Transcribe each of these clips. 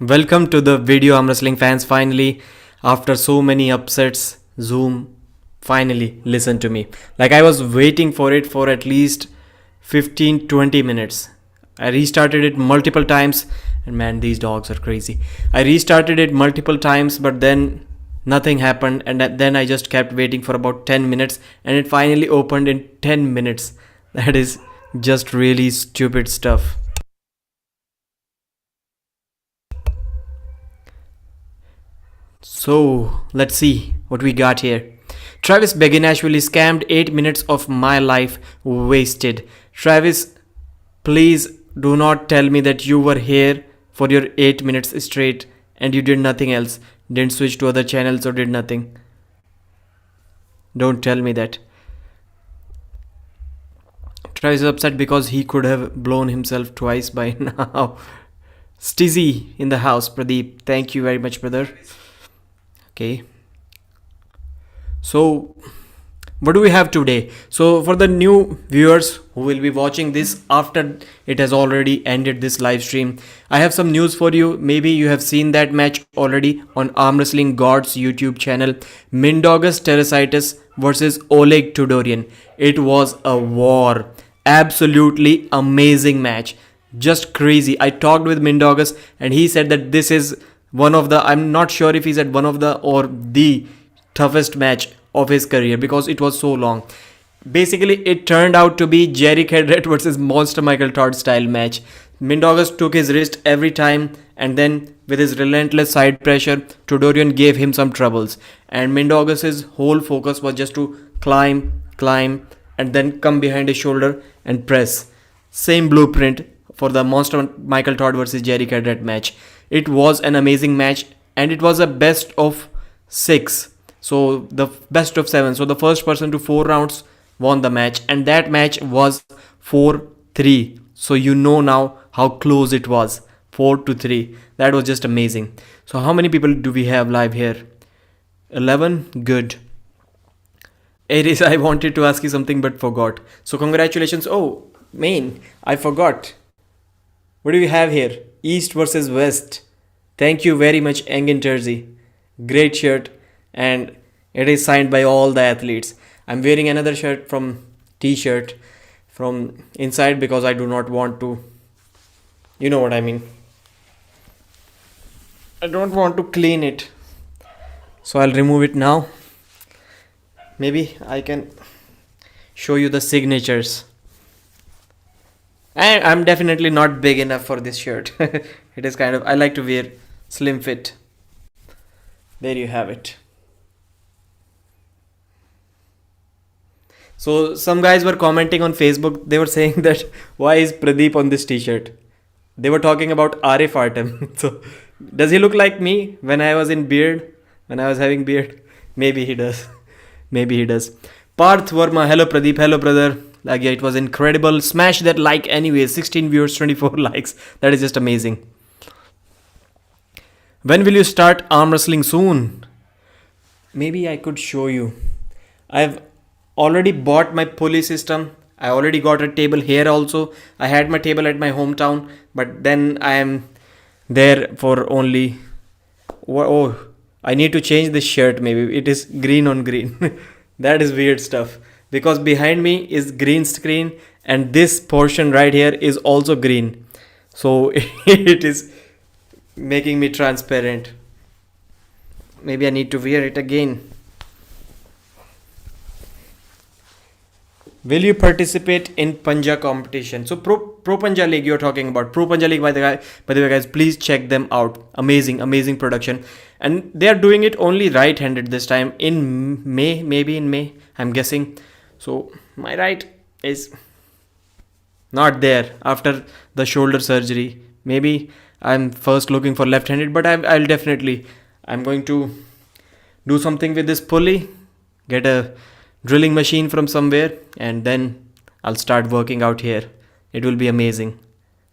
Welcome to the video, arm wrestling fans. Finally, after so many upsets, Zoom finally listened to me. Like, I was waiting for it for at least 15-20 minutes. I restarted it multiple times, and man, these dogs are crazy. I restarted it multiple times, but then nothing happened, and then I just kept waiting for about 10 minutes, and it finally opened in 10 minutes. That is just really stupid stuff. So let's see what we got here. Travis Beginashvili scammed 8 minutes of my life wasted. Travis, please do not tell me that you were here for your 8 minutes straight and you did nothing else. Didn't switch to other channels or did nothing. Don't tell me that. Travis is upset because he could have blown himself twice by now. Stizzy in the house, Pradeep. Thank you very much, brother. Okay, so what do we have today? So for the new viewers who will be watching this after it has already ended this live stream, I have some news for you. Maybe you have seen that match already on Arm Wrestling God's YouTube channel. Mindaugas Teresitis versus Oleg Tudorian. It was a war. Absolutely amazing match. Just crazy. I talked with Mindaugas and he said that this is one of the, I'm not sure if he said one of the or the toughest match of his career because it was so long. Basically, it turned out to be Jerry Cadret versus Monster Michael Todd style match. Mindaugas took his wrist every time, and then with his relentless side pressure, Tudorian gave him some troubles. And Mindaugas' whole focus was just to climb, and then come behind his shoulder and press. Same blueprint for the Monster Michael Todd versus Jerry Cadret match. It was an amazing match and it was a best of 6. So the best of 7. So the first person to 4 rounds won the match, and that match was 4-3. So you know now how close it was. 4-3. That was just amazing. So how many people do we have live here? 11? Good. Aries, I wanted to ask you something but forgot. So congratulations. Oh, main, I forgot. What do we have here? East versus West. Thank you very much, Engin Terzi. Great shirt, and it is signed by all the athletes. I'm wearing another shirt from t-shirt from inside because I do not want to, you know what I mean. I don't want to clean it. So I'll remove it now. Maybe I can show you the signatures. And I'm definitely not big enough for this shirt. It is kind of, I like to wear slim fit. There you have it. So some guys were commenting on Facebook. They were saying that why is Pradeep on this t-shirt? They were talking about Arif Artem. So does he look like me when I was in beard? When I was having beard? Maybe he does. Maybe he does. Parth Verma. Hello Pradeep. Hello brother. Like, yeah, it was incredible. Smash that like anyway. 16 viewers, 24 likes. That is just amazing. When will you start arm wrestling soon? Maybe I could show you. I've already bought my pulley system. I already got a table here also. I had my table at my hometown, but then I am there for only... Oh, I need to change this shirt maybe. It is green on green. That is weird stuff. Because behind me is green screen and this portion right here is also green. So it is making me transparent. Maybe I need to wear it again. Will you participate in Panja competition? So Pro Panja League you're talking about. Pro Panja League by the way guys, please check them out. Amazing production. And they are doing it only right-handed this time in May, maybe in May, I'm guessing. So my right is not there after the shoulder surgery. Maybe I'm first looking for left-handed, but I'll definitely, I'm going to do something with this pulley, get a drilling machine from somewhere, and then I'll start working out here. It will be amazing.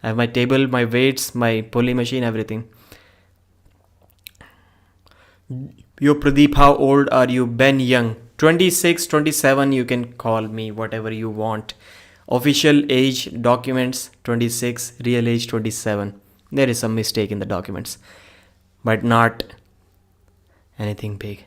I have my table, my weights, my pulley machine, everything. Yo Pradeep, how old are you? Ben Young. 26, 27, you can call me whatever you want. Official age documents 26, real age 27. There is some mistake in the documents, but not anything big.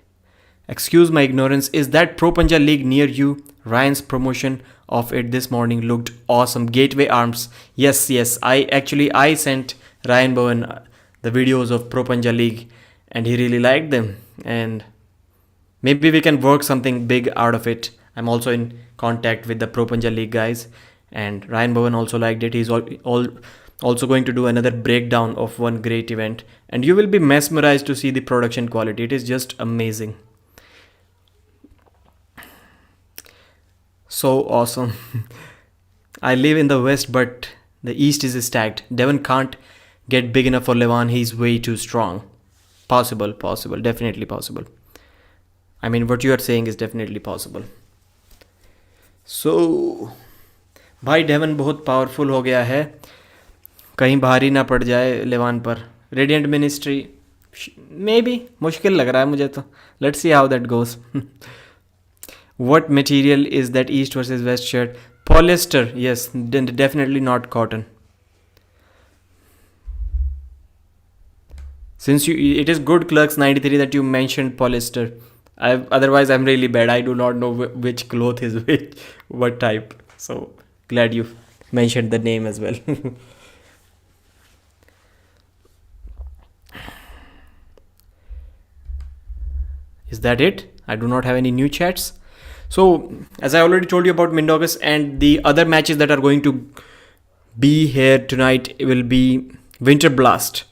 Excuse my ignorance. Is that Pro Punja League near you? Ryan's promotion of it this morning looked awesome. Gateway Arms. Yes. I sent Ryan Bowen the videos of Pro Punja League, and he really liked them. And maybe we can work something big out of it. I'm also in contact with the Pro Punja League guys, and Ryan Bowen also liked it. He's also going to do another breakdown of one great event, and you will be mesmerized to see the production quality. It is just amazing. So awesome. I live in the west, but the east is stacked. Devon can't get big enough for Levan. He's way too strong. Possible, definitely possible. I mean, what you are saying is definitely possible. So, भाई Devon बहुत powerful हो गया है, कहीं भारी ना पड़ जाए लेवान पर. रेडियंट मिनिस्ट्री मे बी मुश्किल लग रहा है मुझे तो. Let's see how that goes. What material is that East versus West shirt? Polyester. Yes, definitely not cotton. Since it is good Clerks 93 that you mentioned polyester. Otherwise, I'm really bad. I do not know which cloth is which, what type. So glad you mentioned the name as well. Is that it? I do not have any new chats. So, as I already told you about Mindaugas, and the other matches that are going to be here tonight will be Winter Blast.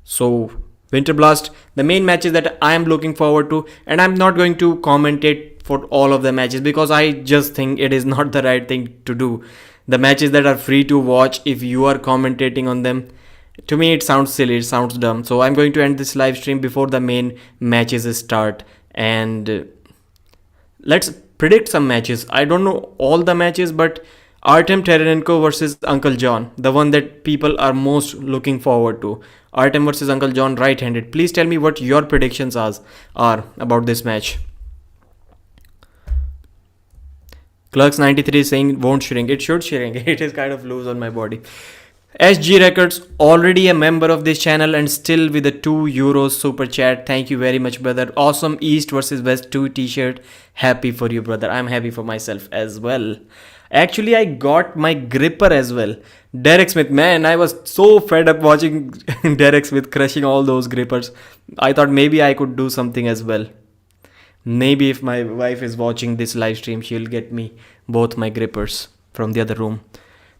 So, Winter Blast, the main matches that I am looking forward to, and I'm not going to commentate for all of the matches because I just think it is not the right thing to do. The matches that are free to watch, if you are commentating on them, to me it sounds silly, it sounds dumb. So, I'm going to end this live stream before the main matches start, and let's predict some matches. I don't know all the matches, but Artem Terenenko versus Uncle John, the one that people are most looking forward to. Artem versus Uncle John, right-handed. Please tell me what your predictions are about this match. Clerks 93 is saying won't shrink. It should shrink. It is kind of loose on my body. SG Records, already a member of this channel and still with a €2 super chat. Thank you very much, brother. Awesome East versus West 2 t-shirt. Happy for you, brother. I'm happy for myself as well. Actually, I got my gripper as well. Derek Smith, man, I was so fed up watching Derek Smith crushing all those grippers. I thought maybe I could do something as well. Maybe if my wife is watching this live stream, she'll get me both my grippers from the other room.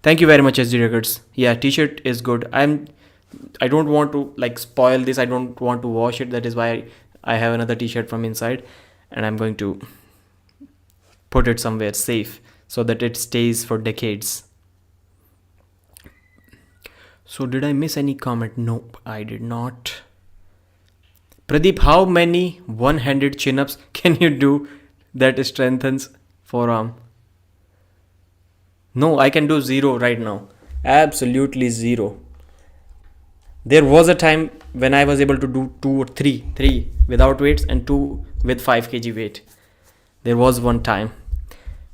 Thank you very much, SG Records. Yeah, t-shirt is good. I don't want to spoil this. I don't want to wash it. That is why I have another t-shirt from inside, and I'm going to put it somewhere safe so that it stays for decades. So did I miss any comment? Nope, I did not. Pradeep, how many one-handed chin-ups can you do that strengthens forearm? No, I can do 0 right now. Absolutely 0. There was a time when I was able to do 2 or 3 without weights and 2 with 5 kg weight. There was one time.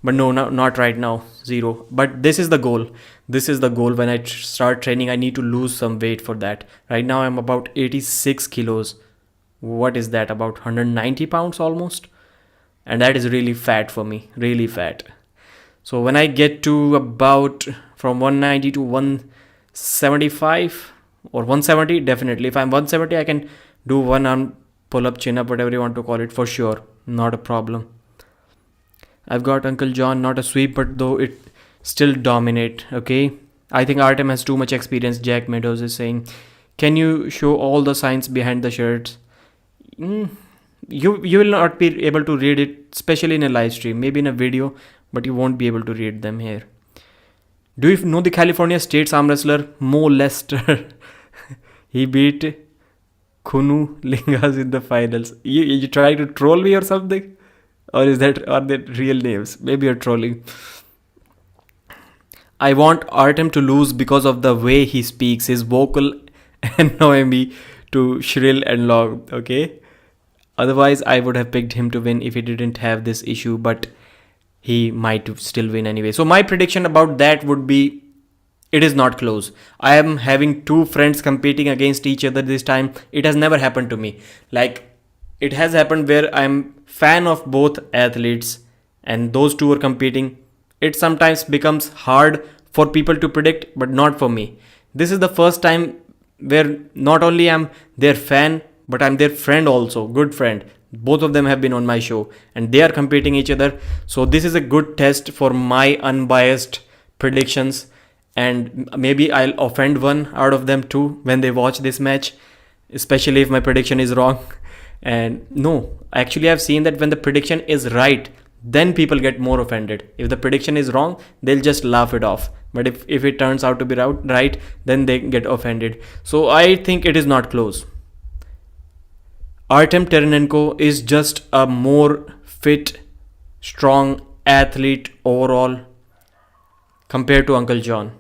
But no, not right now. 0. But this is the goal. This is the goal. When I start training, I need to lose some weight for that. Right now, I'm about 86 kilos. What is that? About 190 pounds almost. And that is really fat for me. Really fat. So when I get to about from 190 to 175 or 170, definitely. If I'm 170, I can do one arm pull-up, chin-up, whatever you want to call it, for sure. Not a problem. I've got Uncle John, not a sweep, but though it still dominate, okay? I think Artem has too much experience, Jack Meadows is saying. Can you show all the signs behind the shirts? You will not be able to read it, especially in a live stream, maybe in a video, but you won't be able to read them here. Do you know the California State's arm wrestler Mo Lester? He beat Kunu Lingas in the finals. You try to troll me or something? Or are they real names? Maybe you're trolling. I want Artem to lose because of the way he speaks. His vocal annoy me to shrill and long, okay? Otherwise, I would have picked him to win if he didn't have this issue, but he might still win anyway. So my prediction about that would be It is not close. I am having two friends competing against each other this time. It has never happened to me. Like, it has happened where I'm fan of both athletes and those two are competing. It sometimes becomes hard for people to predict, but not for me. This is the first time where not only I'm their fan, but I'm their friend also, good friend. Both of them have been on my show and they are competing each other. So this is a good test for my unbiased predictions, and maybe I'll offend one out of them too when they watch this match, especially if my prediction is wrong. And no, actually I've seen that when the prediction is right, then people get more offended. If the prediction is wrong, they'll just laugh it off. But if it turns out to be right, then they get offended. So I think it is not close. Artem Terenenko is just a more fit, strong athlete overall compared to Uncle John.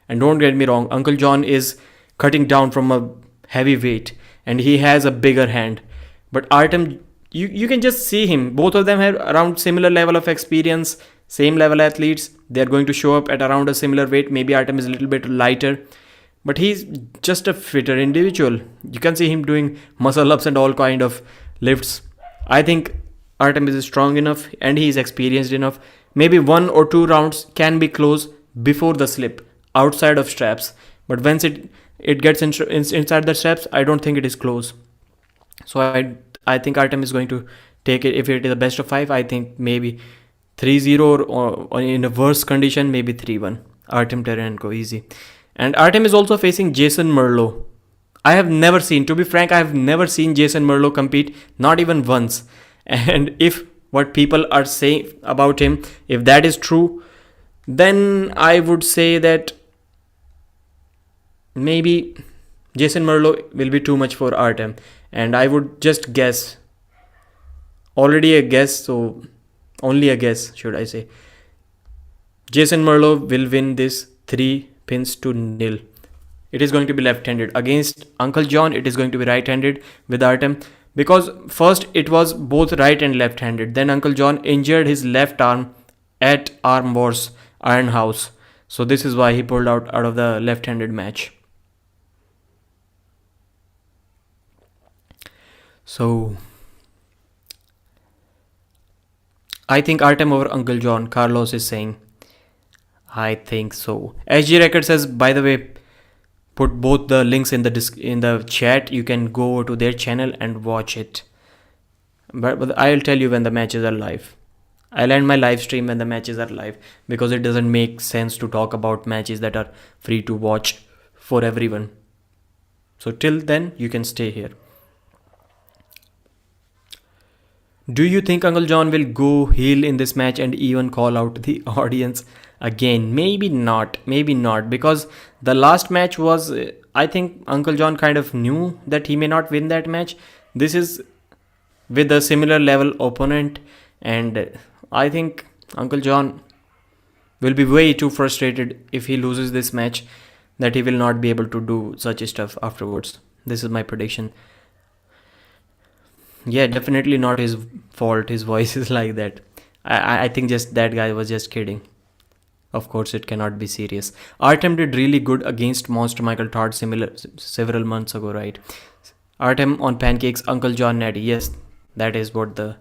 And don't get me wrong, Uncle John is cutting down from a heavy weight and he has a bigger hand. But Artem, you can just see him. Both of them have around similar level of experience, same level athletes. They're going to show up at around a similar weight. Maybe Artem is a little bit lighter, but he's just a fitter individual. You can see him doing muscle ups and all kind of lifts. I think Artem is strong enough and he is experienced enough. Maybe 1 or 2 rounds can be close before the slip outside of straps, but once it gets inside the straps, I don't think it is close. So I think Artem is going to take it. If it is a best of 5, I think maybe 3-0 or in a worse condition, maybe 3-1. Artem Terenenko, easy. And Artem is also facing Jason Merlo. I have never seen, to be frank, I have never seen Jason Merlo compete, not even once. And if what people are saying about him, if that is true, then I would say that maybe Jason Merlo will be too much for Artem. And I would just guess, already a guess, so only a guess should I say, Jason Merlo will win this 3-0. It is going to be left-handed. Against Uncle John, it is going to be right-handed with Artem. Because first it was both right and left-handed. Then Uncle John injured his left arm at Arm Wars Iron House. So this is why he pulled out of the left-handed match. So I think Artem over Uncle John, Carlos is saying. I think so. SG Record says, by the way, put both the links in the chat. You can go to their channel and watch it. But I'll tell you when the matches are live. I'll end my live stream when the matches are live, because it doesn't make sense to talk about matches that are free to watch for everyone. So till then, you can stay here. Do you think Uncle John will go heel in this match and even call out the audience again? Maybe not, because the last match was, I think Uncle John kind of knew that he may not win that match. This is with a similar level opponent, and I think Uncle John will be way too frustrated if he loses this match, that he will not be able to do such stuff afterwards. This is my prediction. Yeah, definitely not his fault. His voice is like that. I think just that guy was just kidding. Of course, it cannot be serious. Artem did really good against Monster Michael Todd several months ago, right? Artem on pancakes, Uncle John natty. Yes, that is what the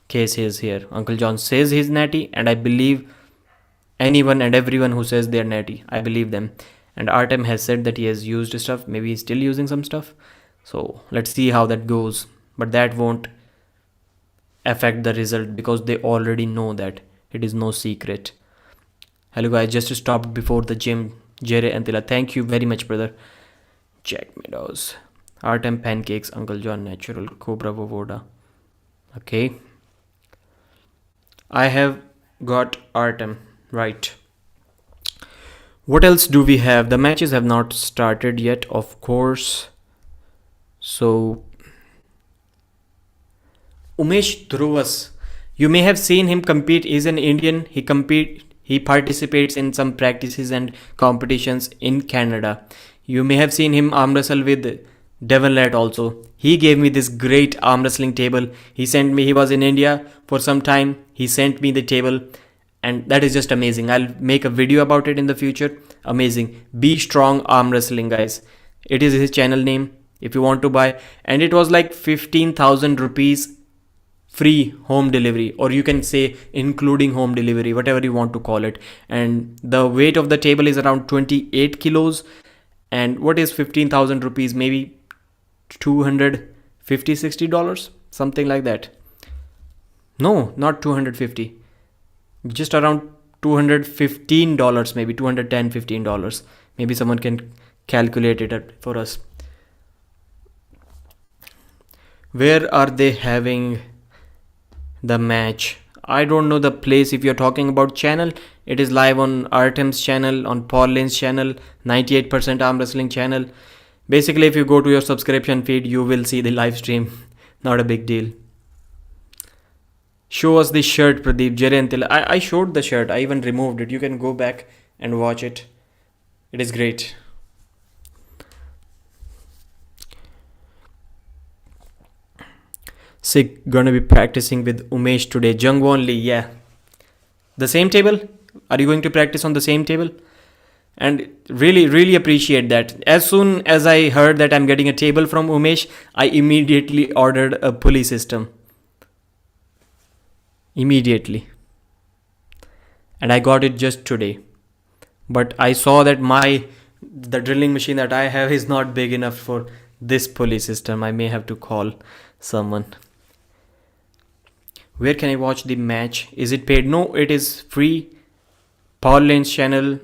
case is here. Uncle John says he's natty, and I believe anyone and everyone who says they're natty. I believe them. And Artem has said that he has used stuff. Maybe he's still using some stuff. So let's see how that goes. But that won't affect the result, because they already know that. It is no secret. Hello guys, just stopped before the gym. Jere Antila, thank you very much, brother. Jack Meadows. Artem pancakes, Uncle John natural, Cobra Vovoda. Okay. I have got Artem, right. What else do we have? The matches have not started yet, of course. So Umesh Dhruvas, you may have seen him compete. He's an Indian. He participates in some practices and competitions in Canada. You may have seen him arm wrestle with Devon Larratt also. He gave me this great arm wrestling table. He was in India for some time. He sent me the table and that is just amazing. I'll make a video about it in the future. Amazing. Be Strong Arm Wrestling, guys. It is his channel name if you want to buy, and it was like 15,000 rupees free home delivery, or you can say including home delivery, whatever you want to call it. And the weight of the table is around 28 kilos. And what is 15,000 rupees? Maybe 250 $60, something like that. No, not 250, just around $215, maybe $210-15. Maybe someone can calculate it for us. Where are they having the match? I don't know the place. If you're talking about channel, it is live on Artem's channel, on Paul Lane's channel, 98% Arm Wrestling channel. Basically, if you go to your subscription feed, you will see the live stream. Not a big deal. Show us the shirt, Pradeep. Jayantil. I showed the shirt. I even removed it. You can go back and watch it. It is great. Sick, gonna be practicing with Umesh today. Jungwon Lee, yeah. The same table? Are you going to practice on the same table? And really appreciate that. As soon as I heard that I'm getting a table from Umesh, I immediately ordered a pulley system. Immediately. And I got it just today. But I saw that the drilling machine that I have is not big enough for this pulley system. I may have to call someone. Where can I watch the match? Is it paid? No, it is free. Paul Lane's channel,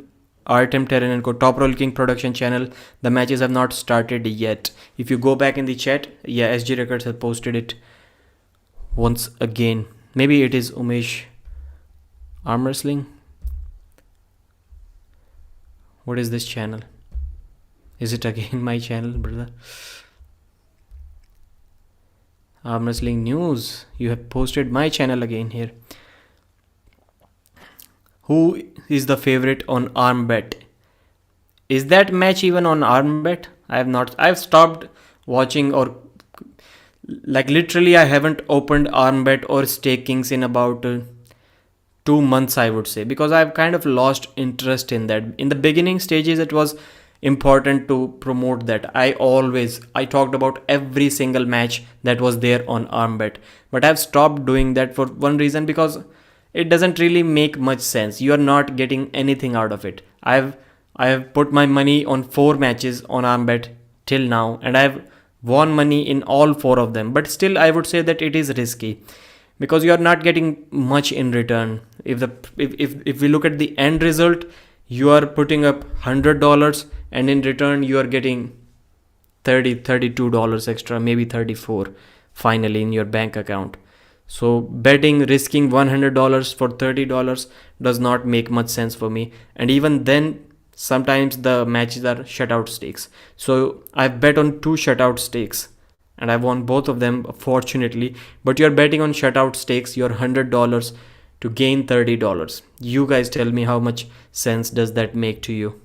Artem Terranenko, Top Roll King production channel. The matches have not started yet. If you go back in the chat, yeah, SG Records have posted it once again. Maybe it is Umesh Arm Wrestling. What is this channel? Is it again my channel, brother? Arm Wrestling News. You have posted my channel again here. Who is the favorite on Armbet? Is that match even on Armbet? I've stopped watching, or like literally I haven't opened Armbet or Stakings in about 2 months, I would say, because I've kind of lost interest in that. In the beginning stages, it was important to promote that. I talked about every single match that was there on Armbet, but I've stopped doing that for one reason, because it doesn't really make much sense. You are not getting anything out of it. I have put my money on 4 matches on Armbet till now, and I've won money in all 4 of them, but still I would say that it is risky, because you are not getting much in return. If we look at the end result, you are putting up $100, and in return you are getting $32 extra, maybe $34 finally in your bank account. So risking $100 for $30 does not make much sense for me. And even then, sometimes the matches are shutout stakes. So I've bet on 2 shutout stakes, and I won both of them, fortunately. But you're betting on shutout stakes, your $100 to gain $30. You guys tell me, how much sense does that make to you?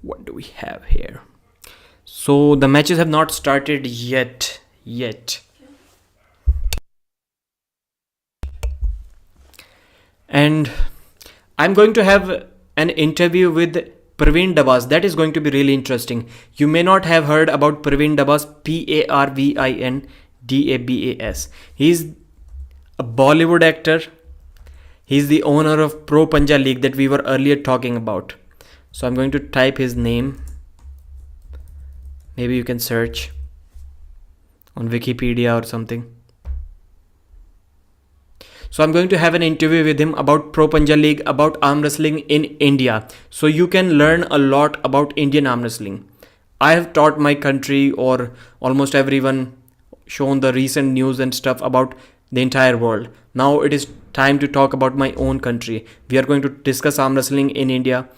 What do we have here? So the matches have not started yet. And I'm going to have an interview with Praveen Dabas. That is going to be really interesting. You may not have heard about Praveen Dabas, Parvin Dabas. He's a Bollywood actor. He's the owner of Pro Panja League that we were earlier talking about. So I'm going to type his name. Maybe you can search on Wikipedia or something. So I'm going to have an interview with him about Pro Panja League, about arm wrestling in India. So you can learn a lot about Indian arm wrestling. I have taught my country, or almost everyone, shown the recent news and stuff about the entire world. Now it is time to talk about my own country. We are going to discuss arm wrestling in India,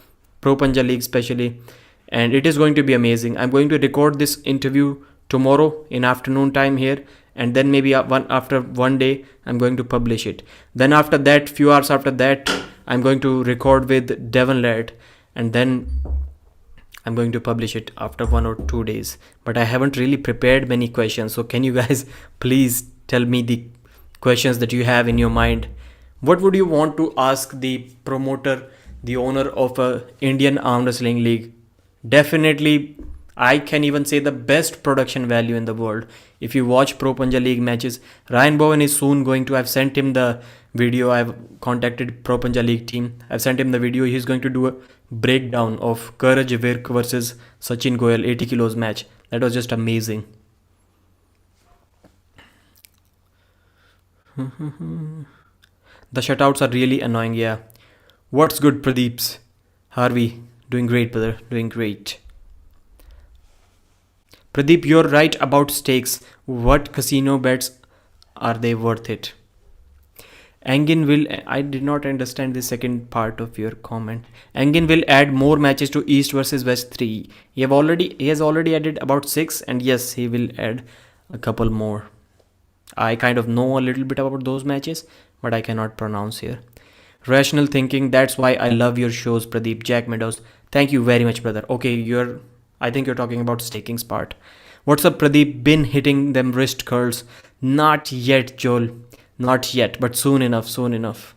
Pro Panja League especially, and it is going to be amazing. I'm going to record this interview tomorrow in afternoon time here, and then maybe after one day I'm going to publish it. Then after that, few hours after that, I'm going to record with Devon Larratt, and then I'm going to publish it after 1 or 2 days. But I haven't really prepared many questions. So can you guys please tell me the questions that you have in your mind? What would you want to ask the promoter, the owner of a Indian arm wrestling league? Definitely, I can even say the best production value in the world. If you watch Pro Punja League matches, Ryan Bowen is soon going to. I've sent him the video. I've contacted Pro Punja League team. I've sent him the video. He's going to do a breakdown of Courage Virk versus Sachin Goyal 80 kilos match. That was just amazing. The shutouts are really annoying. Yeah. What's good, Pradeeps? Harvey, doing great, brother. Doing great. Pradeep, you're right about stakes. What casino bets are they worth it? Angin will. I did not understand the second part of your comment. Angin will add more matches to East versus West 3. He has already added about 6, and yes, he will add a couple more. I kind of know a little bit about those matches, but I cannot pronounce here. Rational thinking. That's why I love your shows, Pradeep. Jack Meadows. Thank you very much, brother. Okay, I think you're talking about stakings part. What's up, Pradeep? Been hitting them wrist curls? Not yet, Joel. Not yet, but soon enough, soon enough.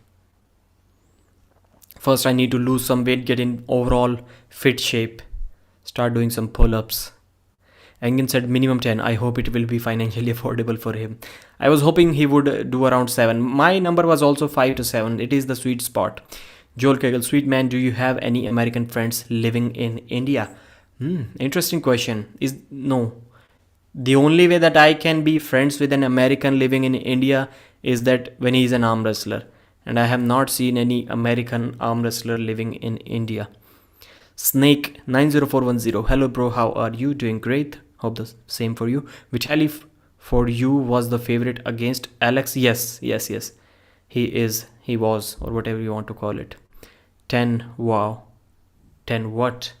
First, I need to lose some weight, get in overall fit shape, start doing some pull-ups. Engin said minimum 10. I hope it will be financially affordable for him. I was hoping he would do around 7. My number was also 5 to 7. It is the sweet spot. Joel Kegel, sweet man, do you have any American friends living in India? Interesting question. Is no. The only way that I can be friends with an American living in India is that when he is an arm wrestler. And I have not seen any American arm wrestler living in India. Snake 90410. Hello bro, how are you? Doing great. Hope the same for you. Vitaly for you was the favorite against Alex. Yes. He was, or whatever you want to call it. 10. Wow. 10 what?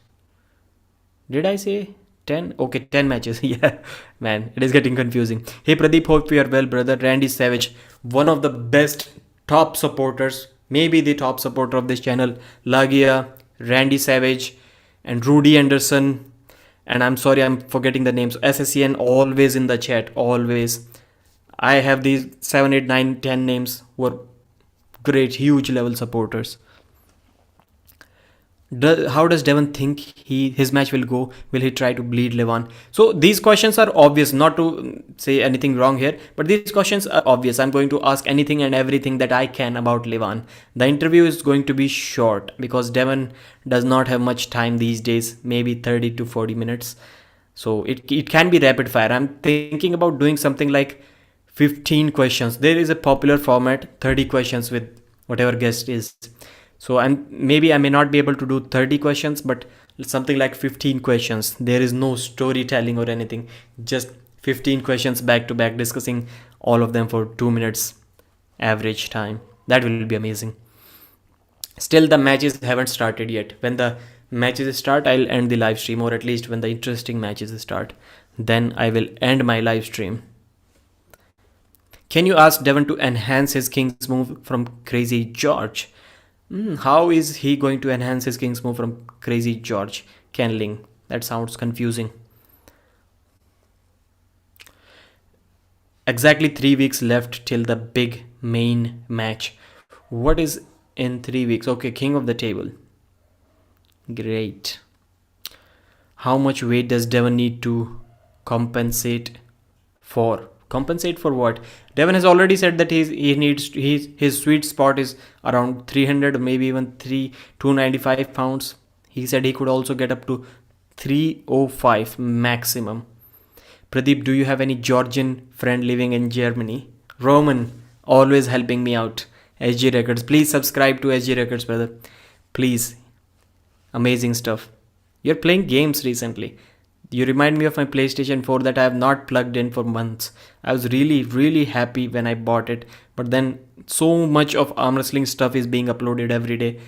Did I say 10? Okay, 10 matches. Yeah, man, it is getting confusing. Hey Pradeep, hope you are well, brother. Randy Savage, one of the best top supporters, maybe the top supporter of this channel. Lagia, Randy Savage, and Rudy Anderson. And I'm sorry, I'm forgetting the names. SSCN always in the chat, always. I have these 7, 8, 9, 10 names who are great, huge level supporters. How does Devon think his match will go? Will he try to bleed Levan? So these questions are obvious, not to say anything wrong here, but these questions are obvious. I'm going to ask anything and everything that I can about Levan. The interview is going to be short because Devon does not have much time these days, maybe 30 to 40 minutes. So it can be rapid fire. I'm thinking about doing something like 15 questions. There is a popular format, 30 questions with whatever guest is. So I may not be able to do 30 questions, but something like 15 questions. There is no storytelling or anything. Just 15 questions back to back, discussing all of them for 2 minutes average time. That will be amazing. Still, the matches haven't started yet. When the matches start, I'll end the live stream, or at least when the interesting matches start. Then I will end my live stream. Can you ask Devon to enhance his King's move from Crazy George? How is he going to enhance his King's move from Crazy George? Kenling. That sounds confusing. Exactly 3 weeks left till the big main match. What is in 3 weeks? Okay, King of the Table. Great. How much weight does Devon need to compensate for? Compensate for what? Devon has already said that his sweet spot is around 300 or maybe even 295 pounds. He said he could also get up to 305 maximum. Pradeep, do you have any Georgian friend living in Germany? Roman, always helping me out. SG Records, please subscribe to SG Records, brother. Please. Amazing stuff. You're playing games recently. You remind me of my PlayStation 4 that I have not plugged in for months. I was really happy when I bought it. But then so much of arm wrestling stuff is being uploaded every day.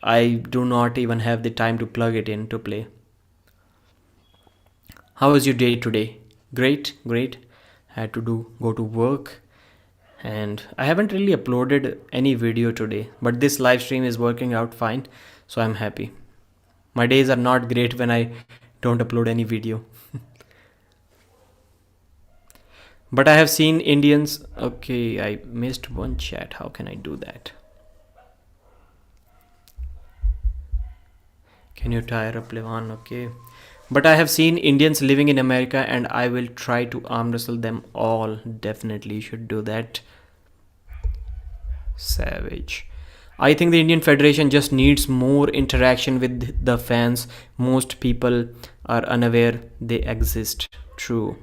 I do not even have the time to plug it in to play. How was your day today? Great. Had to go to work. And I haven't really uploaded any video today, but this live stream is working out fine, so I'm happy. My days are not great when I don't upload any video. But I have seen Indians. Okay, I missed one chat. How can I do that? Can you tire up Levan? Okay. But I have seen Indians living in America and I will try to arm wrestle them all. Definitely should do that. Savage. I think the Indian Federation just needs more interaction with the fans. Most people are unaware they exist. True.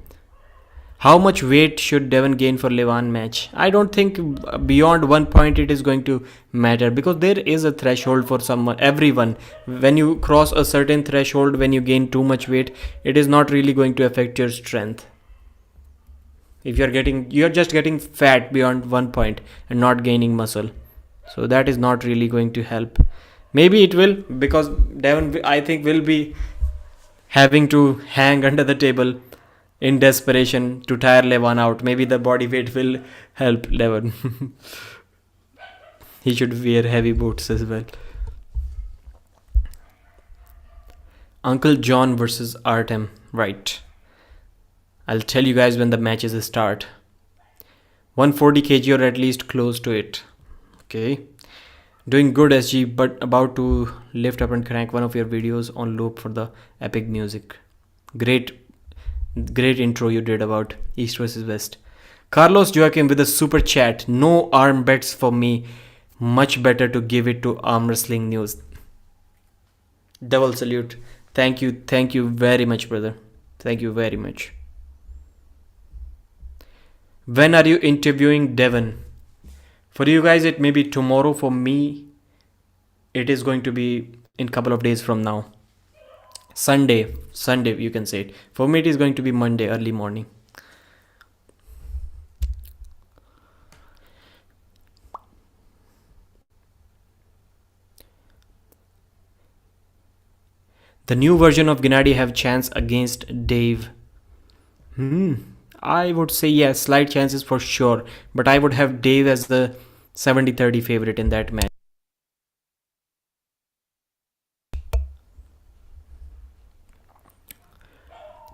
How much weight should Devon gain for Levan match? I don't think beyond one point it is going to matter, because there is a threshold for someone, everyone. When you cross a certain threshold, when you gain too much weight, it is not really going to affect your strength. If you're just getting fat beyond one point and not gaining muscle, so that is not really going to help. Maybe it will, because Devon, I think, will be having to hang under the table in desperation to tire Levan out. Maybe the body weight will help Levan. He should wear heavy boots as well. Uncle John versus Artem. Right. I'll tell you guys when the matches start. 140 kg or at least close to it. Okay. Doing good, SG, but about to lift up and crank one of your videos on loop for the epic music. Great intro you did about East versus West. Carlos Joaquim with a super chat. No arm bets for me. Much better to give it to arm wrestling news. Double salute. Thank you very much, brother. Thank you very much. When are you interviewing Devon? For you guys, it may be tomorrow. For me, it is going to be in a couple of days from now. Sunday, you can say it. For me, it is going to be Monday, early morning. The new version of Gennady have chance against Dave. I would say yes, slight chances for sure. But I would have Dave as the 70-30 favorite in that match.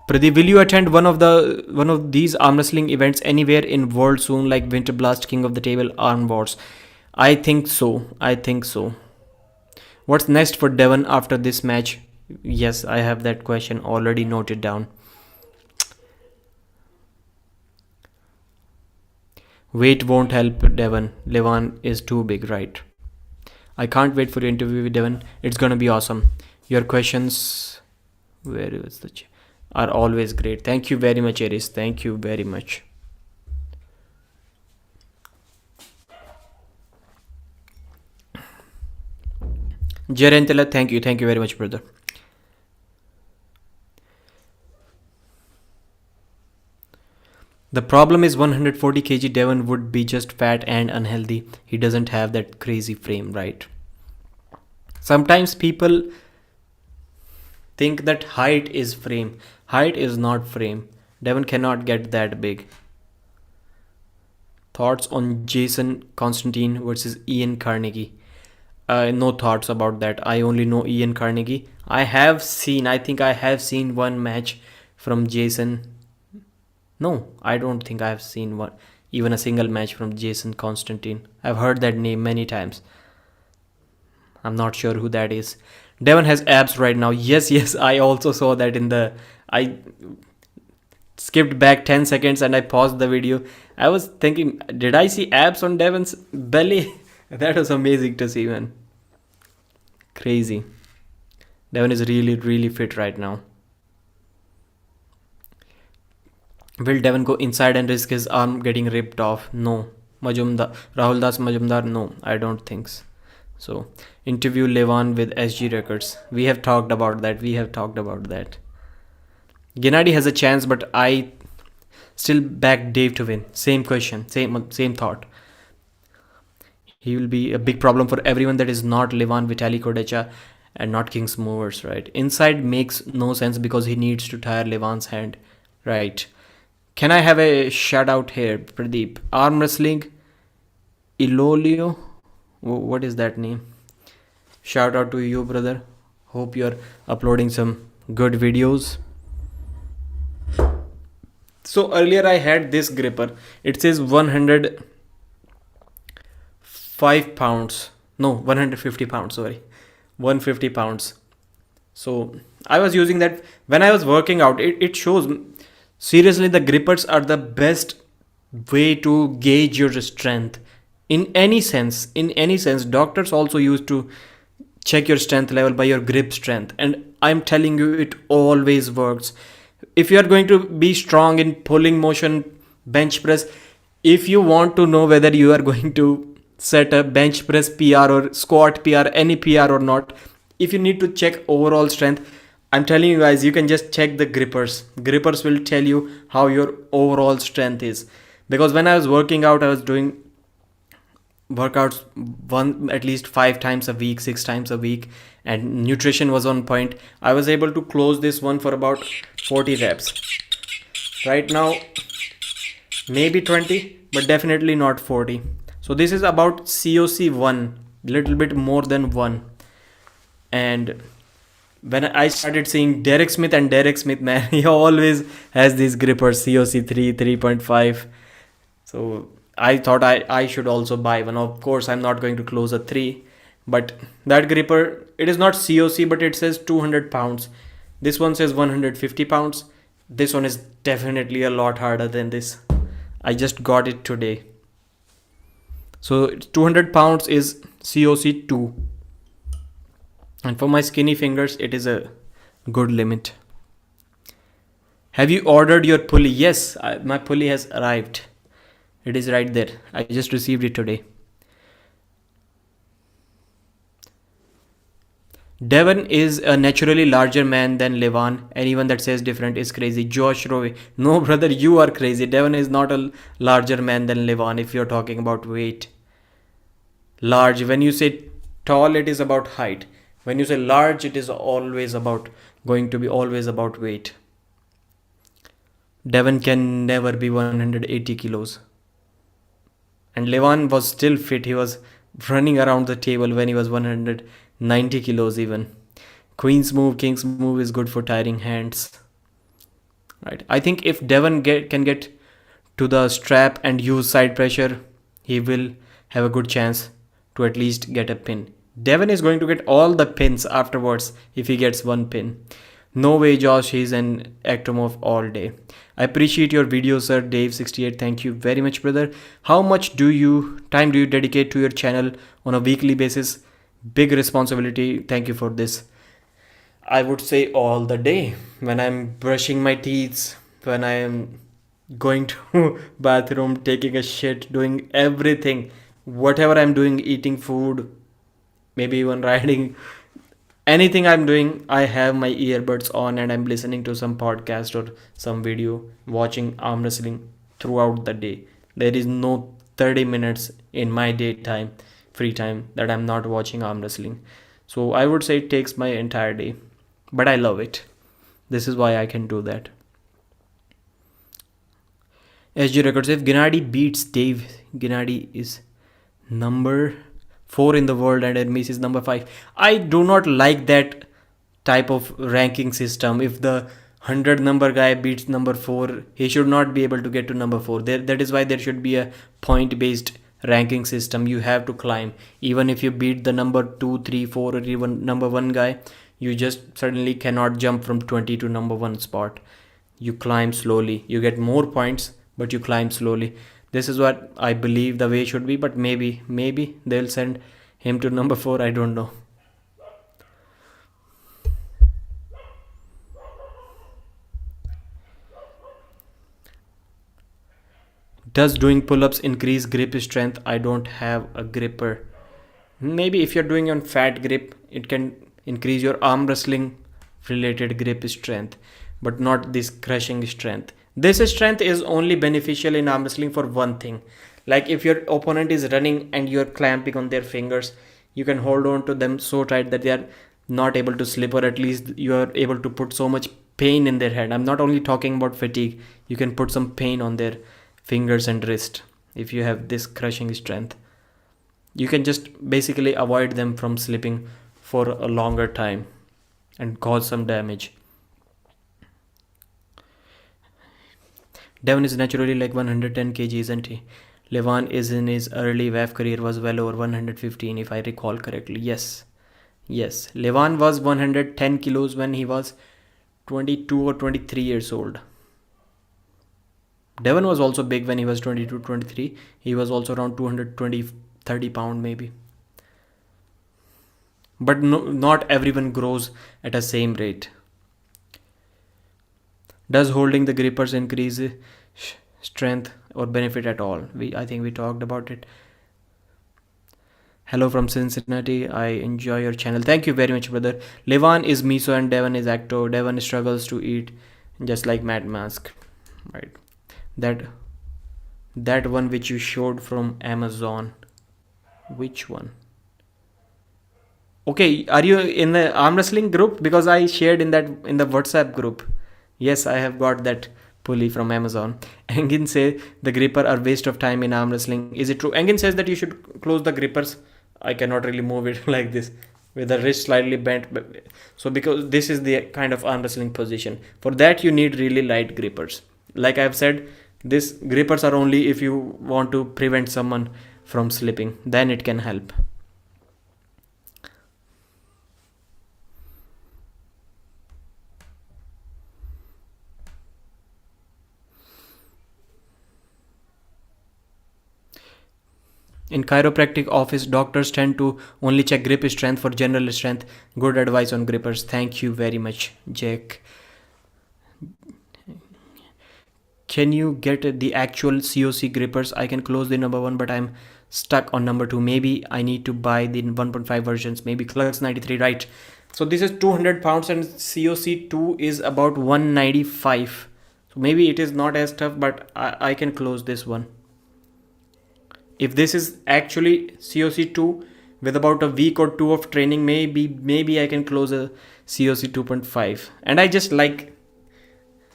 Pradeep, will you attend one of these arm wrestling events anywhere in world soon, like Winter Blast, King of the Table, Arm Wars? I think so. What's next for Devon after this match? Yes, I have that question already noted down. Weight won't help Devon. Levan is too big, right? I can't wait for your interview with Devon. It's gonna be awesome. Your questions, where is the are always great. Thank you very much, Aris. Thank you very much. Jerentela, thank you very much, brother. The problem is 140 kg Devon would be just fat and unhealthy. He doesn't have that crazy frame, right? Sometimes people think that height is frame. Height is not frame. Devon cannot get that big. Thoughts on Jason Constantine versus Ian Carnegie? No thoughts about that. I only know Ian Carnegie. I think I have seen one match from Jason. No, I don't think I have seen even a single match from Jason Constantine. I've heard that name many times. I'm not sure who that is. Devon has abs right now. Yes, I also saw that I skipped back 10 seconds and I paused the video. I was thinking, did I see abs on Devon's belly? That was amazing to see, man. Crazy. Devon is really, really fit right now. Will Devon go inside and risk his arm getting ripped off? No. Rahul Das Majumdar? No, I don't think so. Interview Levan with SG Records. We have talked about that. Gennady has a chance, but I still back Dave to win. Same question, same thought. He will be a big problem for everyone that is not Levan, Vitali Kodecha, and not King's Movers, right? Inside makes no sense because he needs to tire Levan's hand, right? Can I have a shout out here, Pradeep? Arm wrestling Ilolio. What is that name? Shout out to you, brother. Hope you're uploading some good videos. So earlier I had this gripper. It says 105 pounds. No, 150 pounds. Sorry, 150 pounds. So I was using that when I was working out. It shows seriously the grippers are the best way to gauge your strength in any sense. In any sense, doctors also used to check your strength level by your grip strength, and I'm telling you, it always works. If you are going to be strong in pulling motion, bench press, if you want to know whether you are going to set a bench press PR or squat PR, any PR or not, if you need to check overall strength, I'm telling you guys, you can just check the grippers will tell you how your overall strength is. Because when I was working out, I was doing workouts one at least 5 times a week, 6 times a week, and nutrition was on point. I was able to close this one for about 40 reps. Right now maybe 20, but definitely not 40. So this is about COC 1, little bit more than 1. And when I started seeing Derek Smith, man, he always has these grippers, COC 3, 3.5. So I thought I should also buy one. Of course, I'm not going to close a 3, but that gripper, it is not COC, but it says 200 pounds. This one says 150 pounds. This one is definitely a lot harder than this. I just got it today. So 200 pounds is COC 2. And for my skinny fingers, it is a good limit. Have you ordered your pulley? Yes, my pulley has arrived. It is right there. I just received it today. Devon is a naturally larger man than Levan. Anyone that says different is crazy. Josh Rowe. No, brother, you are crazy. Devon is not a larger man than Levan if you're talking about weight. Large. When you say tall, it is about height. When you say large, it is always going to be always about weight. Devon can never be 180 kilos. And Levan was still fit. He was running around the table when he was 190 kilos even. Queen's move, King's move is good for tiring hands. Right. I think if Devon can get to the strap and use side pressure, he will have a good chance to at least get a pin. Devon is going to get all the pins afterwards if he gets one pin. No way, Josh, he's an ectomorph all day. I appreciate your video, sir. Dave68, thank you very much, brother. How much time do you dedicate to your channel on a weekly basis? Big responsibility. Thank you for this. I would say all the day. When I'm brushing my teeth, when I am going to bathroom, taking a shit, doing everything, whatever I'm doing, eating food, maybe even riding, anything I'm doing, I have my earbuds on and I'm listening to some podcast or some video, watching arm wrestling throughout the day. There is no 30 minutes in my daytime, free time, that I'm not watching arm wrestling. So I would say it takes my entire day, but I love it. This is why I can do that. SG Records, if Gennady beats Dave, Gennady is number 4 in the world and Hermes is number 5. I do not like that type of ranking system. If the 100 number guy beats number 4, he should not be able to get to number 4. That is why there should be a point based ranking system. You have to climb. Even if you beat the number 2, 3, 4 or even number 1 guy, you just suddenly cannot jump from 20 to number 1 spot. You climb slowly. You get more points, but you climb slowly. This is what I believe the way should be, but maybe they'll send him to number 4. I don't know. Does doing pull-ups increase grip strength? I don't have a gripper. Maybe if you're doing on fat grip, it can increase your arm wrestling related grip strength, but not this crushing strength. This strength is only beneficial in arm wrestling for one thing. Like if your opponent is running and you're clamping on their fingers, you can hold on to them so tight that they are not able to slip, or at least you are able to put so much pain in their hand. I'm not only talking about fatigue. You can put some pain on their fingers and wrist if you have this crushing strength. You can just basically avoid them from slipping for a longer time and cause some damage. Devon is naturally like 110 kg, isn't he? Levan is in his early WAF career was well over 115 if I recall correctly. Yes. Yes. Levan was 110 kilos when he was 22 or 23 years old. Devon was also big when he was 22, 23. He was also around 220, 30 pound maybe. But no, not everyone grows at the same rate. Does holding the grippers increase strength or benefit at all? I think we talked about it. Hello from Cincinnati. I enjoy your channel. Thank you very much, brother. Levan is miso and Devon is acto. Devon struggles to eat just like Matt Mask. Right. That one which you showed from Amazon. Which one? Okay, are you in the arm wrestling group? Because I shared in the WhatsApp group. Yes, I have got that pulley from Amazon. Engin say the gripper are waste of time in arm wrestling. Is it true? Engin says that you should close the grippers. I cannot really move it like this with the wrist slightly bent. So because this is the kind of arm wrestling position. For that you need really light grippers. Like I have said, these grippers are only if you want to prevent someone from slipping. Then it can help. In chiropractic office, doctors tend to only check grip strength for general strength. Good advice on grippers. Thank you very much, Jack. Can you get the actual COC grippers? I can close the number 1, but I'm stuck on number 2. Maybe I need to buy the 1.5 versions. Maybe Clux 93, right? So this is 200 pounds and COC 2 is about 195. So maybe it is not as tough, but I can close this one. If this is actually COC 2 with about a week or 2 of training, maybe I can close a COC 2.5. And I just like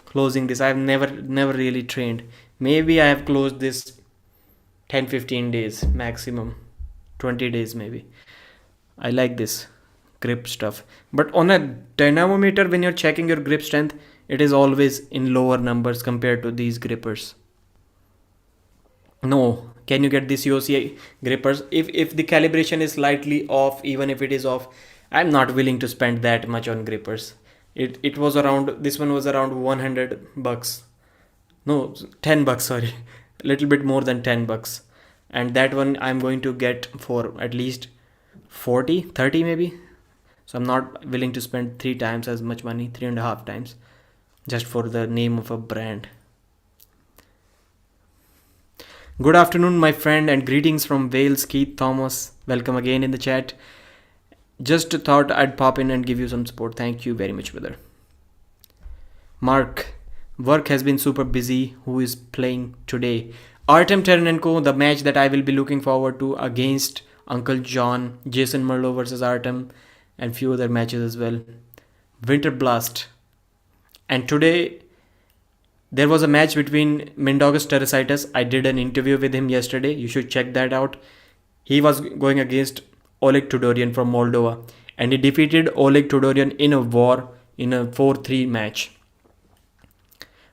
closing this. I've never really trained. Maybe I have closed this 10-15 days maximum, 20 days maybe. I like this grip stuff. But on a dynamometer, when you're checking your grip strength, it is always in lower numbers compared to these grippers. No, can you get the COC grippers? If the calibration is slightly off, even if it is off, I'm not willing to spend that much on grippers. It was around, this one was around $100. No, $10, sorry. A little bit more than $10. And that one I'm going to get for at least 40, 30 maybe. So I'm not willing to spend 3 times as much money, 3.5 times, just for the name of a brand. Good afternoon, my friend, and greetings from Wales, Keith Thomas. Welcome again in the chat. Just thought I'd pop in and give you some support. Thank you very much, brother. Mark, work has been super busy. Who is playing today? Artem Ternenko, the match that I will be looking forward to against Uncle John, Jason Merlo versus Artem, and few other matches as well. Winter Blast. And today, there was a match between Mindaugas Teresitis. I did an interview with him yesterday. You should check that out. He was going against Oleg Tudorian from Moldova. And he defeated Oleg Tudorian in a war in a 4-3 match.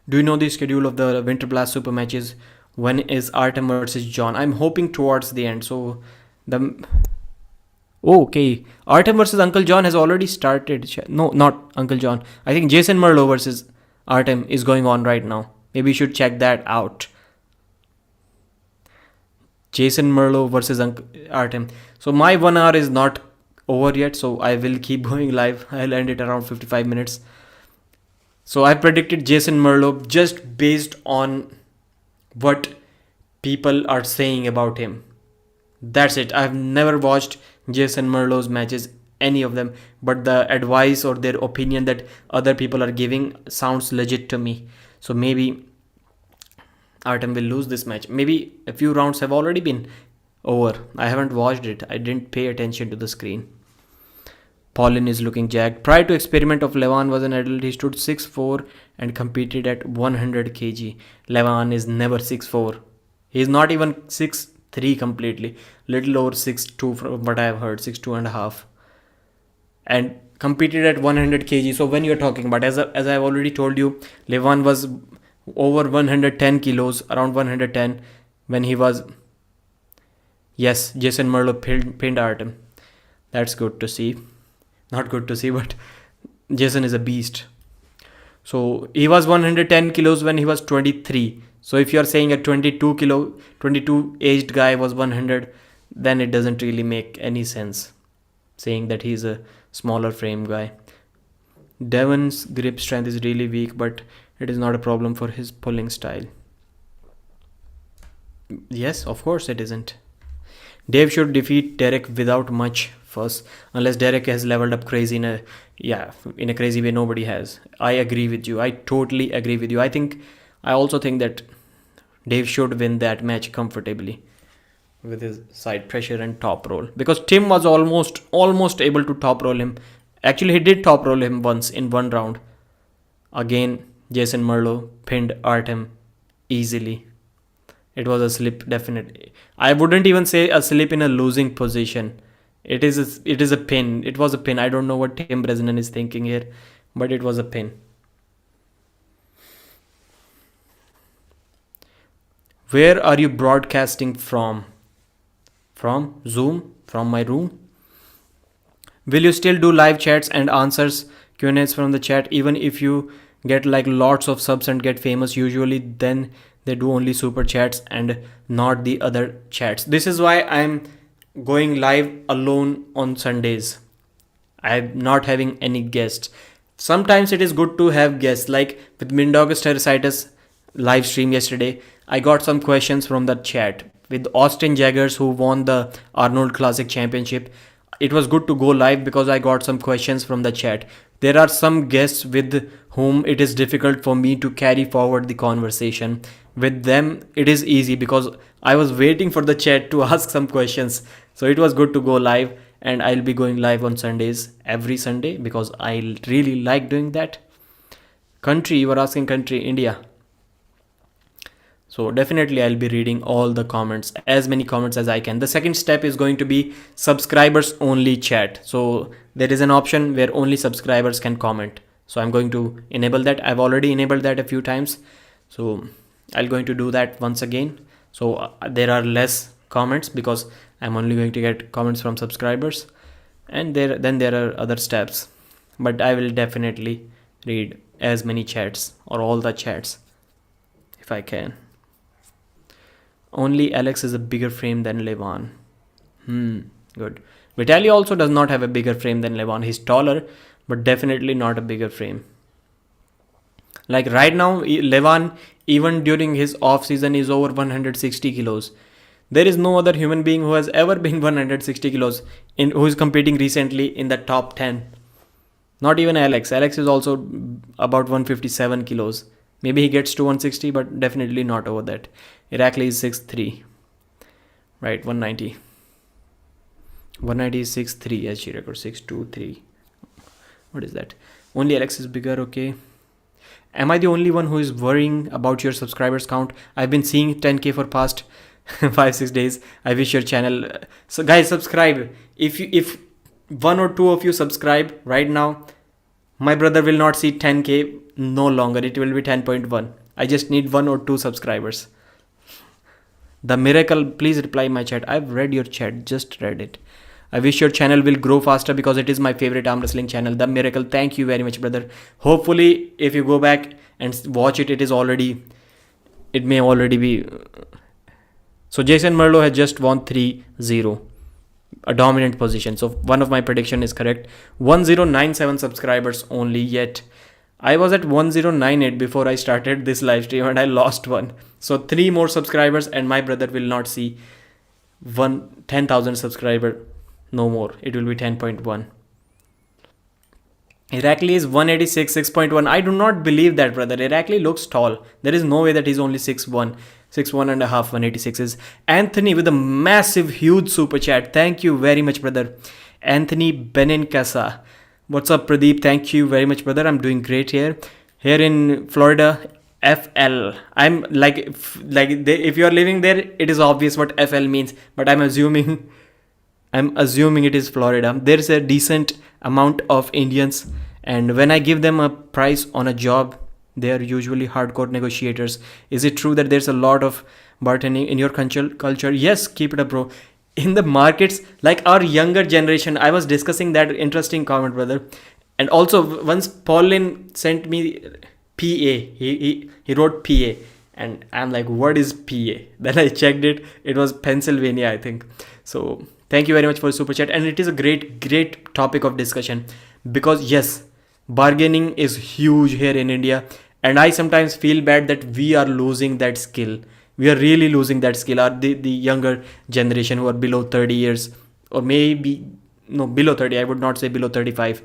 Do you know the schedule of the Winter Blast Super matches? When is Artem versus John? I'm hoping towards the end. So okay. Artem versus Uncle John has already started. No, not Uncle John. I think Jason Merlo versus Artem is going on right now. Maybe you should check that out. Jason Merlo versus Artem. So my 1 hour is not over yet. So I will keep going live. I'll end it around 55 minutes. So I predicted Jason Merlo just based on what people are saying about him. That's it. I've never watched Jason Merlo's matches, any of them, but the advice or their opinion that other people are giving sounds legit to me. So maybe Artem will lose this match. Maybe a few rounds have already been over. I haven't watched it. I didn't pay attention to the screen. Paulin is looking jacked. Prior to experiment of Levan was an adult. He stood 6'4" and competed at 100 kg. Levan is never 6'4". He is not even 6'3", 6'3" completely, little over 6'2" from what I have heard, 6'2" and a half, and competed at 100 kg. So when you're talking about, as I've already told you, Levan was over 110 kilos, around 110 when he was. Yes, Jason Merlo pinned Artem. That's good to see. Not good to see, but Jason is a beast. So he was 110 kilos when he was 23. So if you're saying a 22 aged guy was 100, then it doesn't really make any sense saying that he's a smaller frame guy. Devon's grip strength is really weak, but it is not a problem for his pulling style. Yes, of course it isn't. Dave should defeat Derek without much fuss, unless Derek has leveled up crazy in a crazy way nobody has. I agree with you. I totally agree with you. I also think that Dave should win that match comfortably with his side pressure and top roll, because Tim was almost able to top roll him. Actually, he did top roll him once in one round. Again, Jason Merlo pinned Artem easily. It was a slip, definitely. I wouldn't even say a slip in a losing position. It is a pin. It was a pin. I don't know what Tim Bresnan is thinking here, but it was a pin. Where are you broadcasting from? From Zoom? From my room? Will you still do live chats and answers, Q&As from the chat, even if you get like lots of subs and get famous? Usually then they do only super chats and not the other chats. This is why I'm going live alone on Sundays. I'm not having any guests. Sometimes it is good to have guests, like with Mindaugus Terrasitis live stream yesterday. I got some questions from the chat with Austin Jaggers, who won the Arnold Classic Championship. It was good to go live because I got some questions from the chat. There are some guests with whom it is difficult for me to carry forward the conversation. With them, it is easy because I was waiting for the chat to ask some questions. So it was good to go live, and I'll be going live on Sundays, every Sunday, because I really like doing that. Country, you were asking country, India. So definitely I'll be reading all the comments, as many comments as I can. The second step is going to be subscribers only chat. So there is an option where only subscribers can comment. So I'm going to enable that. I've already enabled that a few times. So I'm going to do that once again. So there are less comments because I'm only going to get comments from subscribers. And then there are other steps. But I will definitely read as many chats or all the chats if I can. Only Alex is a bigger frame than Levan. Good. Vitaly also does not have a bigger frame than Levan. He's taller, but definitely not a bigger frame. Like right now, Levan, even during his off season, is over 160 kilos. There is no other human being who has ever been 160 kilos who is competing recently in the top 10. Not even Alex. Alex is also about 157 kilos. Maybe he gets to 160, but definitely not over that. Irakli is 6'3". Right, 190. 190 is 6'3", SG record, 6'2", What is that? Only Alex is bigger, okay. Am I the only one who is worrying about your subscribers count? I've been seeing 10k for past 5-6 days. I wish your channel... So guys, subscribe. If one or two of you subscribe right now, my brother will not see 10k no longer. It will be 10.1. I just need 1 or 2 subscribers. The Miracle, please reply my chat. I've read your chat, just read it. I wish your channel will grow faster because it is my favorite arm wrestling channel. The Miracle, thank you very much, brother. Hopefully, if you go back and watch it, it may already be. So Jason Merlo has just won 3-0. A dominant position. So one of my prediction is correct. 1097 subscribers only yet. I was at 1098 before I started this live stream and I lost one. So 3 more subscribers and my brother will not see 10,000 subscriber no more. It will be 10.1. Irakli is 186, 6.1. I do not believe that, brother. Irakli looks tall. There is no way that he's only 6'1". 6'1 and a half, 186 is. Anthony with a massive, huge super chat. Thank you very much, brother. Anthony Benincasa. What's up, Pradeep? Thank you very much, brother. I'm doing great here. Here in Florida, FL. I'm like, if you are living there, it is obvious what FL means. But I'm assuming it is Florida. There's a decent amount of Indians, and when I give them a price on a job, they are usually hardcore negotiators. Is it true that there's a lot of bartending in your culture? Yes, keep it up, bro. In the markets, like our younger generation, I was discussing that interesting comment, brother. And also, once Paulin sent me PA, he wrote PA, and I'm like, what is PA? Then I checked it. It was Pennsylvania, I think. So thank you very much for super chat, and it is a great topic of discussion, because yes, bargaining is huge here in India, and I sometimes feel bad that we are losing that skill. We are really losing that skill. Are the younger generation who are below 30 years, or maybe no, below 30. I would not say below 35,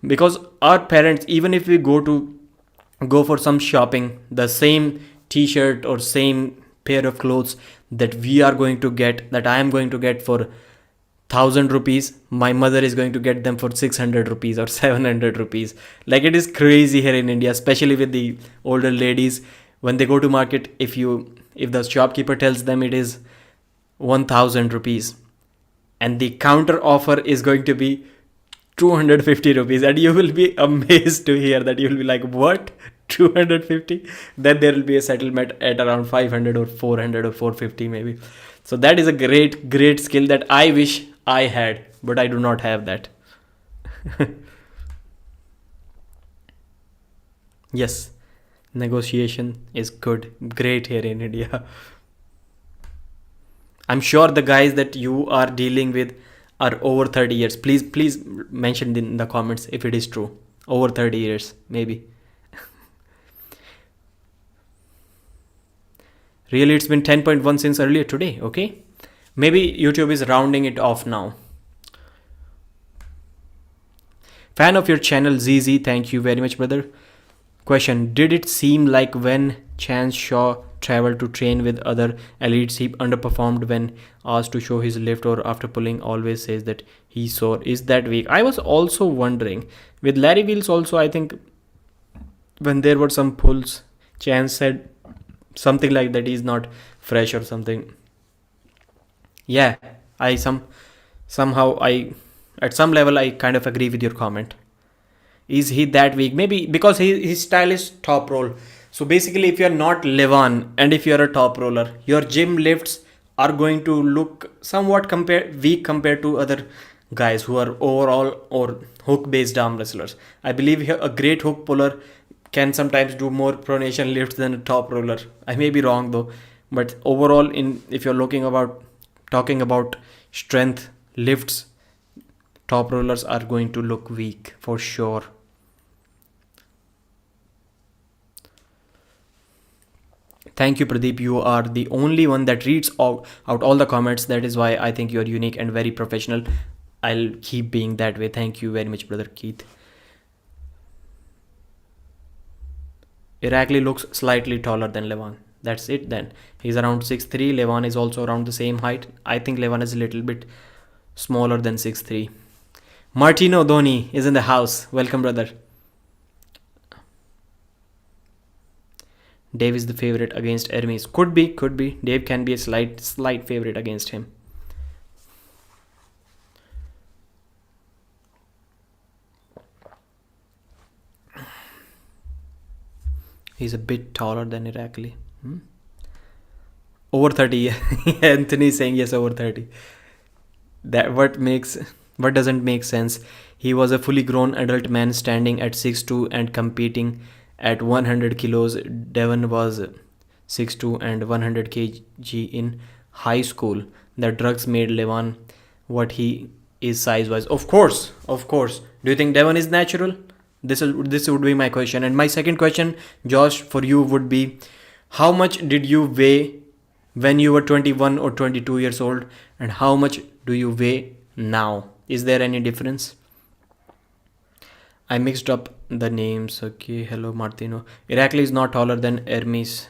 because our parents, even if we go for some shopping, the same t-shirt or same pair of clothes that we are going to get, that I am going to get for 1,000 rupees, my mother is going to get them for 600 rupees or 700 rupees. Like, it is crazy here in India, especially with the older ladies. When they go to market, if the shopkeeper tells them it is 1,000 rupees, and the counter offer is going to be 250 rupees, and you will be amazed to hear that. You will be like, what, 250? Then there will be a settlement at around 500 or 400 or 450 maybe. So that is a great skill that I wish I had, but I do not have that. Yes, negotiation is great here in India. I'm sure the guys that you are dealing with are over 30 years. Please mention in the comments if it is true. Over 30 years, maybe. Really, it's been 10.1 since earlier today, okay? Maybe YouTube is rounding it off now. Fan of your channel, ZZ. Thank you very much, brother. Question: did it seem like when Chance Shaw traveled to train with other elites, he underperformed when asked to show his lift, or after pulling always says that he's sore? Is that weak? I was also wondering. With Larry Wheels also, I think when there were some pulls, Chance said something like that he's not fresh or something. Yeah, I somehow I at some level I kind of agree with your comment. Is he that weak? Maybe because his style is top roll. So basically, if you are not Levan and if you are a top roller, your gym lifts are going to look somewhat weak compared to other guys who are overall or hook based arm wrestlers. I believe a great hook puller can sometimes do more pronation lifts than a top roller. I may be wrong though, but overall, in if you're talking about strength lifts, top rollers are going to look weak for sure. Thank you, Pradeep. You are the only one that reads out all the comments. That is why I think you are unique and very professional. I'll keep being that way. Thank you very much, brother Keith. Irakli looks slightly taller than Levan. That's it then. He's around 6'3". Levan is also around the same height. I think Levan is a little bit smaller than 6'3". Martino Dhoni is in the house. Welcome, brother. Dave is the favorite against Hermes. Could be. Dave can be a slight favorite against him. He's a bit taller than Irakli. Over 30. Anthony is saying yes, over 30. What doesn't make sense? He was a fully grown adult man standing at 6'2" and competing at 100 kilos. Devon was 6'2" and 100 kg in high school. The drugs made Levan what he is size wise. Of course. Do you think Devon is natural? This would be my question. And my second question, Josh, for you would be, how much did you weigh when you were 21 or 22 years old, and how much do you weigh now? Is there any difference? I mixed up the names. Okay, hello Martino. Irakli is not taller than Hermes,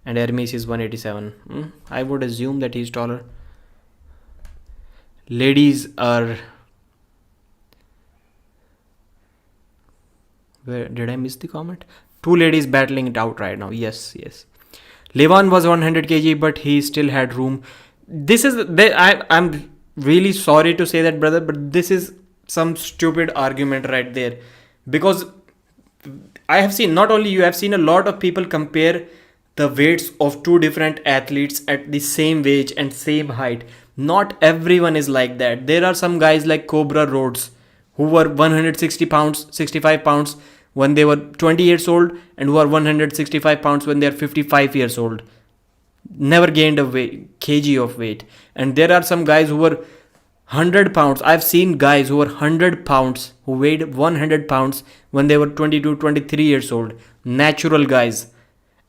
and Hermes is 187. I would assume that he's taller. Ladies are Where did I miss the comment? Two ladies battling it out right now. Yes, yes. Levan was 100 kg, but he still had room. This is I'm really sorry to say that, brother, but this is some stupid argument right there, because I have seen, not only you have seen, a lot of people compare the weights of two different athletes at the same weight and same height. Not everyone is like that. There are some guys like Cobra Rhodes who were 160 pounds, 65 pounds when they were 20 years old, and who are 165 pounds when they are 55 years old. Never gained a kg of weight. And there are some guys who were 100 pounds. I've seen guys who were 100 pounds, who weighed 100 pounds when they were 22, 23 years old. Natural guys.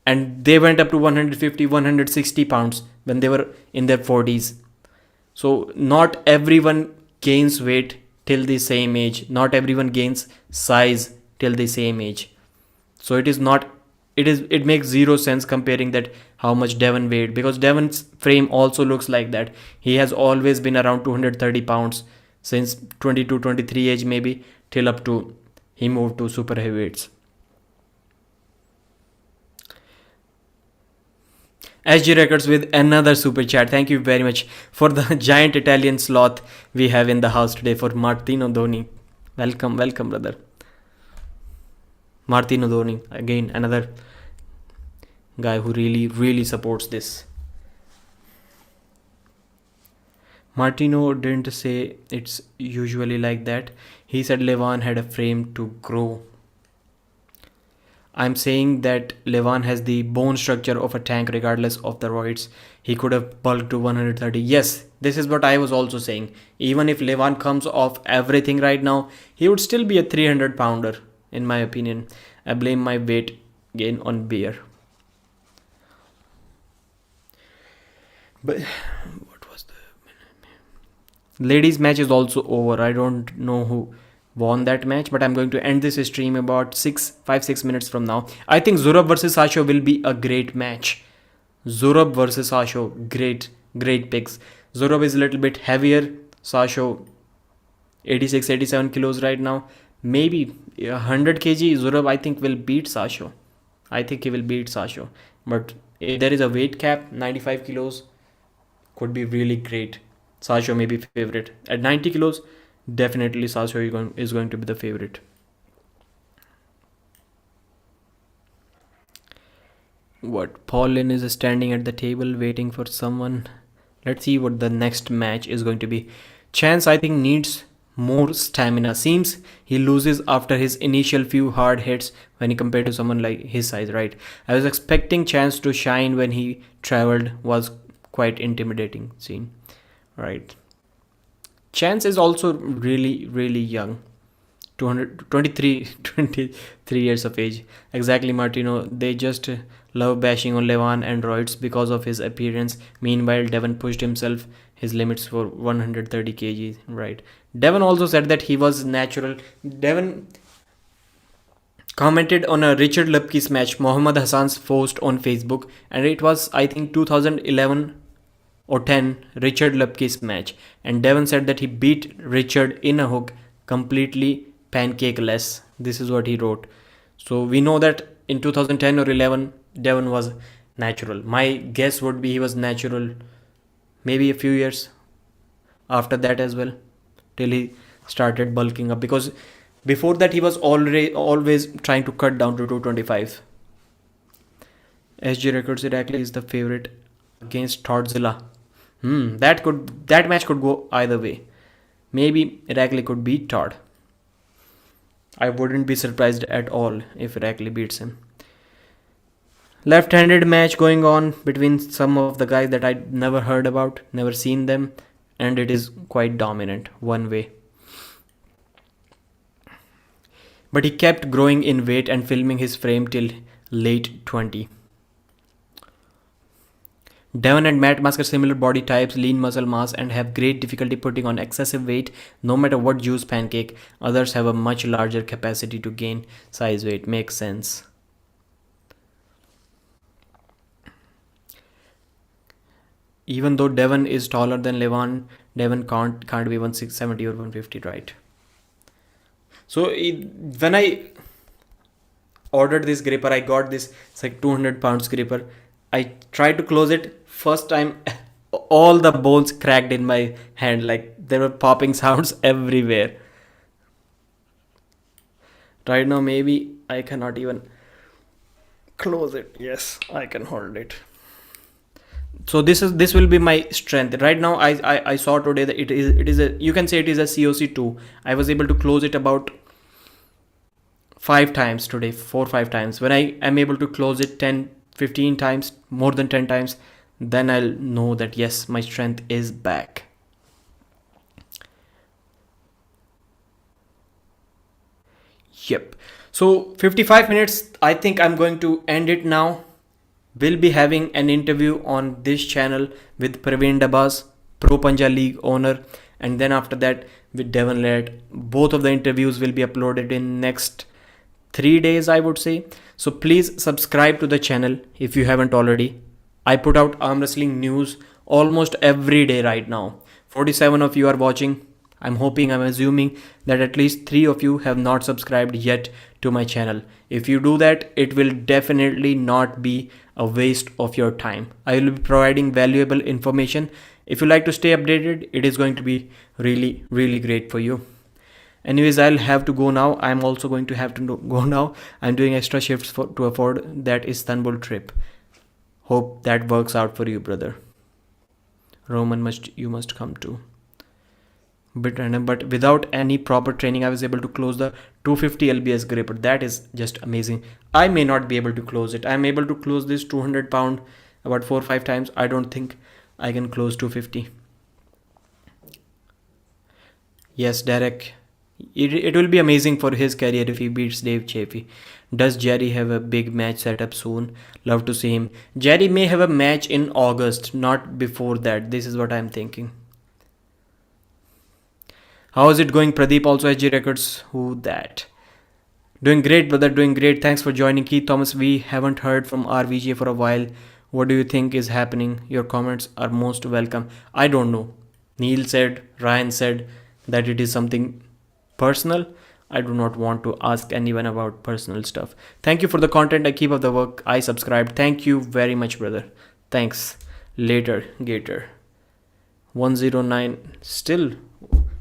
And they went up to 150, 160 pounds when they were in their 40s. So not everyone gains weight till the same age. Not everyone gains size till the same age. So it makes zero sense comparing that how much Devon weighed, because Devon's frame also looks like that. He has always been around 230 pounds since 22, 23 age, maybe, till up to he moved to super heavyweights. SG Records with another super chat. Thank you very much for the giant Italian sloth we have in the house today for Martino Doni. Welcome, welcome, brother. Martino Doni, again, another guy who really supports this. Martino didn't say it's usually like that. He said Levan had a frame to grow. I'm saying that Levan has the bone structure of a tank regardless of the roids. He could have bulked to 130. Yes, this is what I was also saying. Even if Levan comes off everything right now, he would still be a 300 pounder, in my opinion. I blame my weight gain on beer. But what was the ladies match is also over. I don't know who won that match, but I'm going to end this stream about 5-6 minutes from now. I think Zurab versus Sasho will be a great match. Zurab versus Sasho, great picks. Zurab is a little bit heavier. Sasho 86-87 kilos right now. Maybe 100 kg Zurab, I think, will beat Sasho. I think he will beat Sasho. But if there is a weight cap, 95 kilos could be really great. Sasho may be favorite. At 90 kilos, definitely Sasho is going to be the favorite. What? Paulin is standing at the table waiting for someone. Let's see what the next match is going to be. Chance, I think, needs more stamina. Seems he loses after his initial few hard hits when he compared to someone like his size, right? I was expecting Chance to shine when he traveled. Was quite intimidating scene, right? Chance is also really young. 23 years of age. Exactly, Martino. They just love bashing on Levan and roids because of his appearance. Meanwhile, Devon pushed himself his limits for 130 kg, right? Devon also said that he was natural. Devon commented on a Richard Lupke's match, Mohammad Hassan's post on Facebook, and it was, I think, 2011 or 10 Richard Lupke's match, and Devon said that he beat Richard in a hook completely pancake-less. This is what he wrote. So we know that in 2010 or 11 Devon was natural. My guess would be he was natural maybe a few years after that as well, till he started bulking up, because before that he was always trying to cut down to 225. SG Records Irakli is the favorite against Thodzilla. That match could go either way. Maybe Irakli could beat Todd. I wouldn't be surprised at all if Irakli beats him. Left-handed match going on between some of the guys that I never heard about, never seen them, and it is quite dominant one way. But he kept growing in weight and filming his frame till late 20. Devon and Matt Mask are similar body types, lean muscle mass, and have great difficulty putting on excessive weight no matter what juice pancake. Others have a much larger capacity to gain size weight. Makes sense. Even though Devon is taller than Levan, Devon can't be 170 or 150, right? So when I ordered this gripper. I got this. It's like 200 pounds gripper. I tried to close it. First time, all the bones cracked in my hand. Like there were popping sounds everywhere. Right now, maybe I cannot even close it. Yes, I can hold it. So this will be my strength. Right now, I saw today that it is a, you can say it is a COC2. I was able to close it about 5 times today, 4 5 times. When I am able to close it 10 15 times, more than 10 times, then I'll know that yes, my strength is back. Yep. So 55 minutes, I think I'm going to end it now. We'll be having an interview on this channel with Praveen Dabas, Pro Panja League owner, and then after that with Devon Larratt. Both of the interviews will be uploaded in next 3 days, I would say. So please subscribe to the channel if you haven't already. I put out arm wrestling news almost every day right now. 47 of you are watching. I'm assuming that at least 3 of you have not subscribed yet to my channel. If you do that, it will definitely not be a waste of your time. I will be providing valuable information. If you like to stay updated, it is going to be really, really great for you. Anyways, I'll have to go now. I'm also going to have to go now. I'm doing extra shifts to afford that Istanbul trip. Hope that works out for you, brother. Roman, you must come too. Bit random, but without any proper training, I was able to close the 250 lbs gripper. That is just amazing. I may not be able to close it. I'm able to close this 200 pound about 4 or 5 times. I don't think I can close 250. Yes, Derek. It will be amazing for his career if he beats Dave Chaffee. Does Jerry have a big match set up soon? Love to see him. Jerry may have a match in August, not before that. This is what I'm thinking. How is it going? Pradeep also has G records. Who that? Doing great, brother. Doing great. Thanks for joining. Keith Thomas, we haven't heard from RVJ for a while. What do you think is happening? Your comments are most welcome. I don't know. Neil said, Ryan said that it is something personal. I do not want to ask anyone about personal stuff. Thank you for the content. I keep up the work. I subscribed. Thank you very much, brother. Thanks. Later, Gator. 109. Still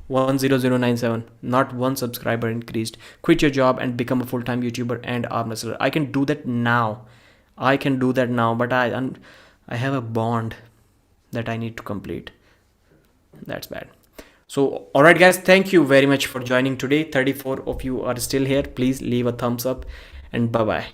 10097. Not one subscriber increased. Quit your job and become a full-time YouTuber and arm wrestler. I can do that now. But I have a bond that I need to complete. That's bad. So, alright guys, thank you very much for joining today. 34 of you are still here. Please leave a thumbs up and bye-bye.